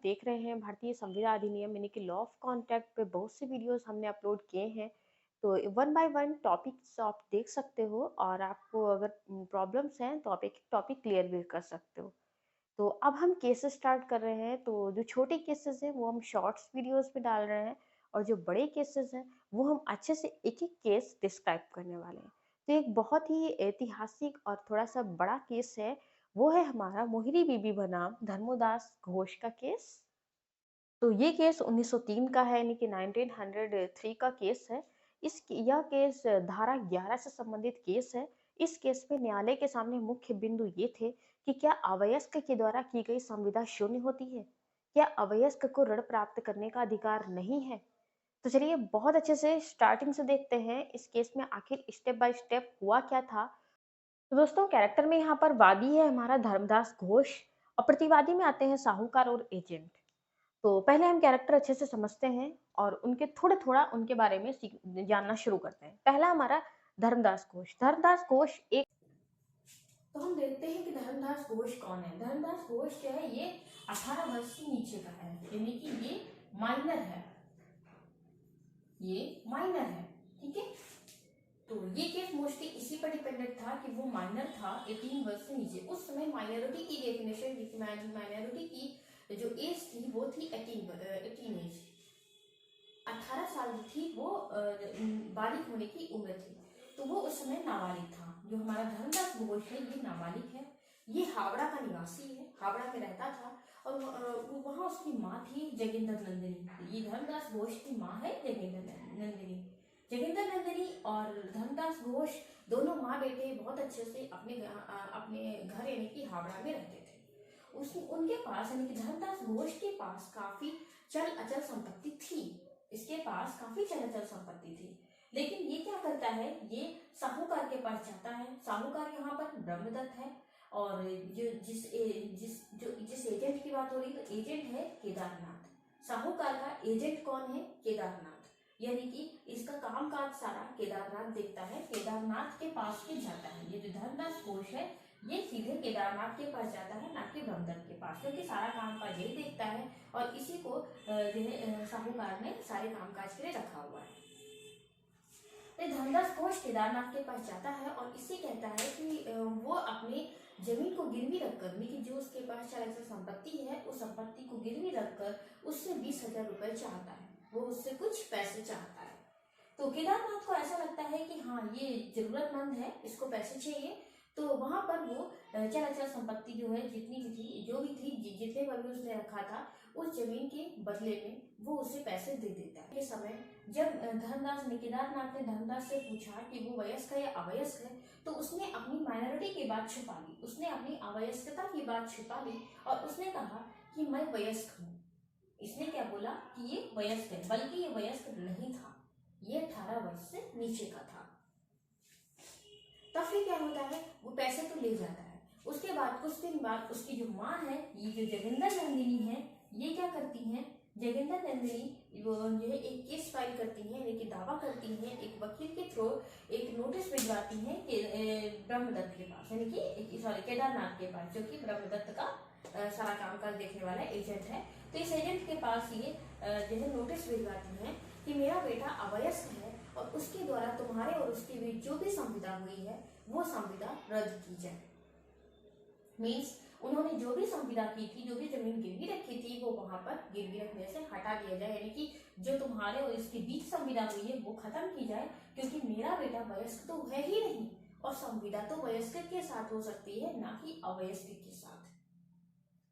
देख रहे हैं भारतीय संविदा अधिनियम यानी कि लॉ ऑफ कॉन्ट्रैक्ट पे बहुत से वीडियोस हमने अपलोड किए हैं। तो वन बाय वन टॉपिक्स आप देख सकते हो और आपको अगर प्रॉब्लम्स हैं तो आप एक टॉपिक क्लियर भी कर सकते हो। तो अब हम केसेस स्टार्ट कर रहे हैं। तो जो छोटे केसेस हैं वो हम शॉर्ट्स वीडियोस में डाल रहे हैं और जो बड़े केसेस हैं वो हम अच्छे से एक एक केस डिस्क्राइब करने वाले हैं। तो एक बहुत ही ऐतिहासिक और थोड़ा सा बड़ा केस है, वो है हमारा मोहिनी बीबी बनाम धर्मोदास घोष का केस। तो ये केस 1903 का है यानी कि 1903 का केस है। यह केस धारा 11 से संबंधित केस है। इस केस में न्यायालय के सामने मुख्य बिंदु ये थे कि क्या अवयस्क के द्वारा की गई संविदा शून्य होती है? क्या अवयस्क को ऋण प्राप्त करने का अधिकार नहीं है? तो चलिए बहुत अच्छे से स्टार्टिंग से देखते हैं इस केस में आखिर स्टेप बाय स्टेप हुआ क्या था। तो दोस्तों कैरेक्टर में यहाँ पर वादी है हमारा धर्मदास घोष और प्रतिवादी में आते हैं साहूकार और एजेंट। तो पहले हम कैरेक्टर अच्छे से समझते हैं और उनके थोड़ा-थोड़ा उनके बारे में जानना शुरू करते हैं। पहला हमारा धर्मदास घोष। धर्मदास घोष एक तो हम देखते हैं कि धर्मदास घोष कौन है। धर्मदास घोष जो है ये 18 वर्ष से नीचे का है यानी कि ये माइनर है। ठीक है। तो ये केस मोस्टली इसी पर डिपेंडेंट था कि वो माइनर था 18 वर्ष से नीचे। उस समय माइनॉरिटी की डेफिनेशन माइनॉरिटी की जो एज थी वो थी 18 एज। 18 साल थी वो बालिग होने की उम्र थी। तो वो उस समय नाबालिग था। जो हमारा धर्मदास घोष है ये नाबालिग है। ये हावड़ा का निवासी है, हावड़ा में रहता था और वहाँ उसकी माँ थी जोगिंदर नंदिनी। ये धर्मदास घोष की माँ है जोगिंदर नंदिनी। जोगिंदर नंदिनी और धर्मदास घोष दोनों माँ बेटे बहुत अच्छे से अपने घर यानी कि हावड़ा में रहते थे। उनके पास यानी कि धर्मदास घोष के पास काफी चल अचल संपत्ति थी। इसके पास काफी चल अचल संपत्ति थी। लेकिन ये क्या करता है, ये साहूकार के पास जाता है। साहूकार यहाँ पर ब्रह्मदत्त है और जिस एजेंट की बात हो रही है तो एजेंट है केदारनाथ। साहूकार का एजेंट कौन है? केदारनाथ। यानी कि इसका कामकाज सारा केदारनाथ देखता है, केदारनाथ के पास ही जाता है। ये जो धर्मदास घोष है ये सीधे केदारनाथ के पास जाता है, ना कि ब्रह्मदत्त के पास, क्योंकि सारा कामकाज यही देखता है और इसी को साहूकार ने सारे कामकाज के लिए रखा हुआ है। धर्मदास घोष केदारनाथ के पास जाता है और इससे कहता है कि वो अपने जमीन को गिरवी रखकर, कि जो उसके पास चाहे संपत्ति है उस संपत्ति को गिरवी रखकर उससे 20,000 रुपए चाहता है। वो उससे कुछ पैसे चाहता है। तो केदारनाथ को ऐसा लगता है कि हाँ ये जरूरतमंद है, इसको पैसे चाहिए। तो वहां पर वो चल अचल संपत्ति जो है जितनी भी थी, जो भी थी, जितने पर भी उसने रखा था, उस जमीन के बदले में वो उसे पैसे दे देता है। ये समय जब केदारनाथ ने धर्मदास से पूछा कि वो वयस्क है या अवयस्क है, तो उसने अपनी माइनॉरिटी की बात छुपा ली, उसने अपनी अवयस्कता की बात छुपा ली और उसने कहा कि मैं वयस्क हूँ। इसने क्या बोला कि ये वयस्क है, बल्कि ये वयस्क नहीं था, ये 18 वर्ष से नीचे का था। तब फिर क्या होता है, वो पैसे तो ले जाता है। उसके बाद कुछ दिन बाद उसकी जो माँ है, ये जो जोगिंदर नंदिनी है, ये क्या करती हैं, जोगिंदर नंदिनी वो जो है एक केस फाइल करती हैं, यानी कि दावा करती हैं, एक वकील के थ्रू एक नोटिस भिजवाती हैं कि ब्रह्मदत्त के पास, यानी कि सॉरी केदारनाथ के पास, जो कि ब्रह्मदत्त का सारा कामकाज देखने वाला एजेंट है। तो इस एजेंट के पास ये जो है नोटिस भिजवाती हैं कि मेरा बेटा अवयस्क है और उसके द्वारा तुम्हारे और उसके बीच जो भी संविदा हुई है वो संविदा रद्द की जाए। मीन्स उन्होंने जो भी संविदा की थी, जो भी जमीन गिरवी रखी थी, वो वहां पर गिरवी रखने से हटा दिया जाए, यानी कि जो तुम्हारे और इसके बीच संविदा हुई है वो खत्म की जाए, क्योंकि मेरा बेटा वयस्क तो है ही नहीं और संविदा तो वयस्क के साथ हो सकती है, ना कि अवयस्क के साथ।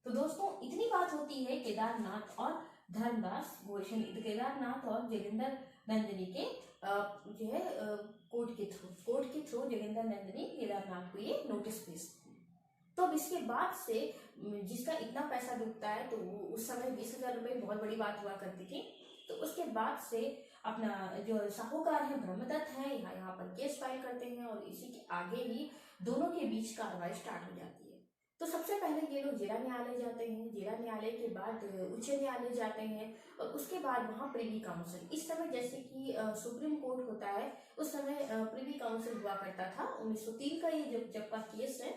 तो दोस्तों इतनी बात होती है केदारनाथ और धर्मदास घोष, केदारनाथ और जोगिंदर नंदिनी के जो है कोर्ट के थ्रू जोगिंदर नंदिनी केदारनाथ को ये नोटिस भेजती है। तो अब इसके बाद से जिसका इतना पैसा डूबता है, तो उस समय 20,000 रुपए बहुत बड़ी बात हुआ करती थी। तो उसके बाद से अपना जो साहूकार है ब्रह्मदत्त है, यहाँ पर केस फाइल करते हैं और इसी के आगे ही दोनों के बीच कार्रवाई स्टार्ट हो जाती है। तो सबसे पहले ये लोग जिला न्यायालय जाते हैं, जिला न्यायालय के बाद उच्च न्यायालय जाते हैं और उसके बाद वहाँ प्रिवी काउंसिल। इस समय जैसे कि सुप्रीम कोर्ट होता है, उस समय प्रिवी काउंसिल हुआ करता था। 1903 का ये जब का केस है।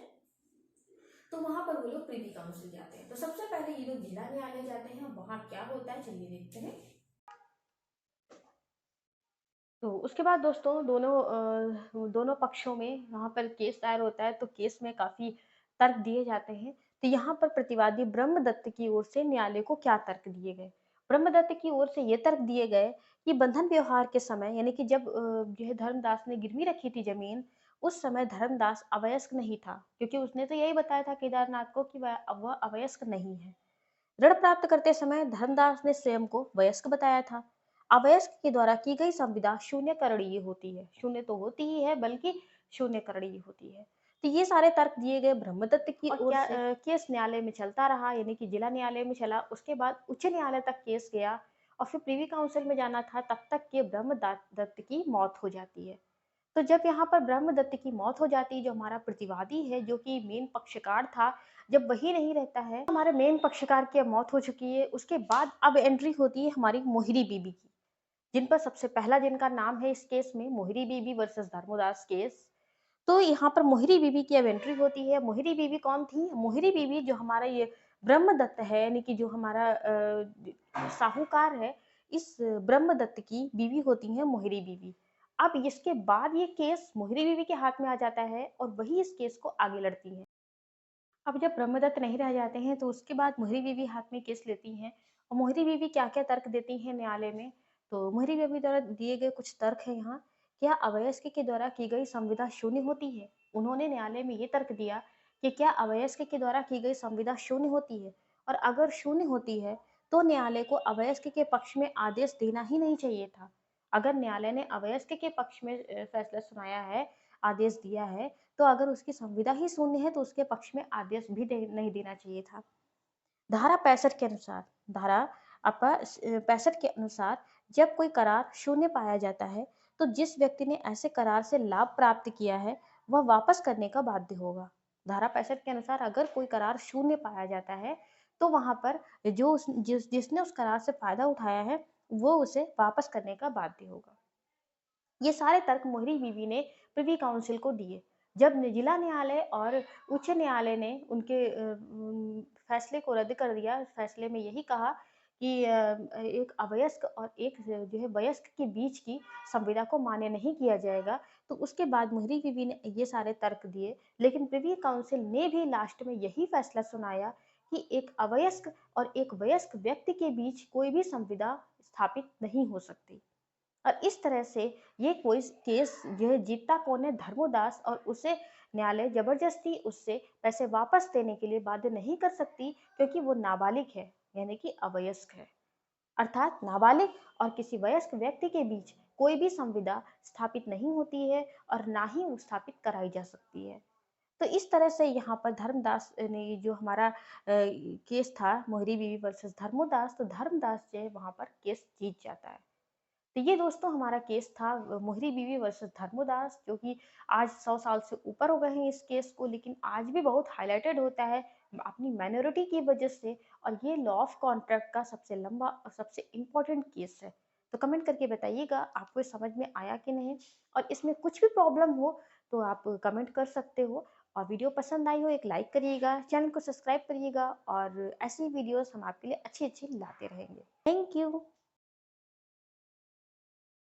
तो वहां पर वो लोग प्रिवी काउंसिल जाते हैं। तो सबसे पहले ये लोग जिला न्यायालय जाते हैं, वहां क्या होता है चलिए देखते हैं। तो उसके बाद दोस्तों दोनों पक्षों में वहाँ पर केस दायर होता है, तो केस में काफ़ी तर्क दिए जाते हैं। तो यहाँ पर प्रतिवादी ब्रह्मदत्त की ओर से न्यायालय को क्या तर्क दिए गए? ब्रह्मदत्त की ओर से ये तर्क दिए गए कि बंधन व्यवहार के समय यानी कि जब जो है धर्मदास ने गिरवी रखी थी ज़मीन, उस समय धर्मदास अवयस्क नहीं था, क्योंकि उसने तो यही बताया था केदारनाथ को कि वह अवयस्क नहीं है। ऋण प्राप्त करते समय धर्मदास ने स्वयं को वयस्क बताया था। अवयस्क के द्वारा की गई संविदा शून्य करणीय होती है। शून्य तो होती ही है, बल्कि शून्य करणीय होती है। तो ये सारे तर्क दिए गए ब्रह्मदत्त की ओर से। केस न्यायालय में चलता रहा, यानी कि जिला न्यायालय में चला, उसके बाद उच्च न्यायालय तक केस गया और फिर प्रीवी काउंसिल में जाना था, तब तक के ब्रह्मदत्त की मौत हो जाती है। तो जब यहाँ पर ब्रह्मदत्त की मौत हो जाती है, जो हमारा प्रतिवादी है, जो कि मेन पक्षकार था, जब वही नहीं रहता है, हमारे मेन पक्षकार की अब मौत हो चुकी है, उसके बाद अब एंट्री होती है हमारी मोहिरी बीबी की, जिन पर सबसे पहला जिनका नाम है इस केस में, मोहिरी बीबी वर्सेस धर्मोदास केस। तो यहाँ पर मोहिरी बीबी की अब एंट्री होती है। मोहिरी बीबी कौन थी? मोहिरी बीबी जो हमारा ये ब्रह्मदत्त है, यानी कि जो हमारा साहूकार है, इस ब्रह्मदत्त की बीवी होती है मोहिरी बीबी। अब इसके बाद ये केस मोहिरी बीबी के हाथ में आ जाता है और वही इस केस को आगे लड़ती है। अब जब ब्रह्मदत्त नहीं रह जाते हैं, तो उसके बाद मोहिरी बीवी हाथ में केस लेती हैं और मोहिरी बीवी क्या-क्या तर्क देती हैं न्यायालय में। तो मोहिरी बीवी द्वारा दिए गए कुछ तर्क हैं यहाँ। क्या अवयस्क के द्वारा की गई संविदा शून्य होती है? उन्होंने न्यायालय में ये तर्क दिया कि क्या अवयस्क के द्वारा की गई संविदा शून्य होती है? और अगर शून्य होती है, तो न्यायालय को अवयस्क के पक्ष में आदेश देना ही नहीं चाहिए था। अगर न्यायालय ने अवयस्क के पक्ष में फैसला सुनाया है, आदेश दिया है, तो अगर उसकी संविदा ही शून्य है, तो उसके पक्ष में आदेश भी नहीं देना चाहिए था। धारा 65 के अनुसार, धारा 65 के अनुसार जब कोई करार शून्य पाया जाता है, तो जिस व्यक्ति ने ऐसे करार से लाभ प्राप्त किया है, वह वापस करने का बाध्य होगा। धारा 65 के अनुसार अगर कोई करार शून्य पाया जाता है, तो वहां पर जिसने उस करार से फायदा उठाया है, वो उसे वापस करने का बाध्य होगा। ये सारे तर्क मोहिरी बीवी ने प्रिवी काउंसिल को दिए। जब जिला न्यायालय और उच्च न्यायालय ने उनके फैसले को रद्द कर दिया, फैसले में यही कहा कि एक अवयस्क और एक जो है वयस्क के बीच की संविदा को मान्य नहीं किया जाएगा। तो उसके बाद मोहिरी बीवी ने ये सारे तर्क दिए, लेकिन प्रिवी काउंसिल ने भी लास्ट में यही फैसला सुनाया कि एक अवयस्क और एक वयस्क व्यक्ति के बीच कोई भी संविदा स्थापित नहीं हो सकती। और इस तरह से ये कोई केस जो है जीतता कौन है? धर्मोदास, और उसे न्यायालय जबरदस्ती उससे पैसे वापस देने के लिए बाध्य नहीं कर सकती, क्योंकि वो नाबालिग है, यानी कि अवयस्क है। अर्थात नाबालिग और किसी वयस्क व्यक्ति के बीच कोई भी संविदा स्थापित नहीं होती है और ना ही स्थापित कराई जा सकती है। तो इस तरह से यहाँ पर धर्मदास ने जो हमारा केस था मोहरी बीवी वर्सेस धर्मोदास, तो धर्मदास जो है वहां पर केस जीत जाता है। तो ये दोस्तों हमारा केस था मोहरी बीवी वर्सेस धर्मोदास, जो कि आज 100 साल से ऊपर हो गए हैं इस केस को, लेकिन आज भी बहुत हाईलाइटेड होता है अपनी माइनॉरिटी की वजह से। और ये लॉ ऑफ कॉन्ट्रैक्ट का सबसे लंबा और सबसे इम्पोर्टेंट केस है। तो कमेंट करके बताइएगा आपको ये समझ में आया कि नहीं, और इसमें कुछ भी प्रॉब्लम हो तो आप कमेंट कर सकते हो। और वीडियो पसंद आई हो एक लाइक करिएगा, चैनल को सब्सक्राइब करिएगा, और ऐसी वीडियोस हम आपके लिए अच्छी अच्छी लाते रहेंगे। Thank you.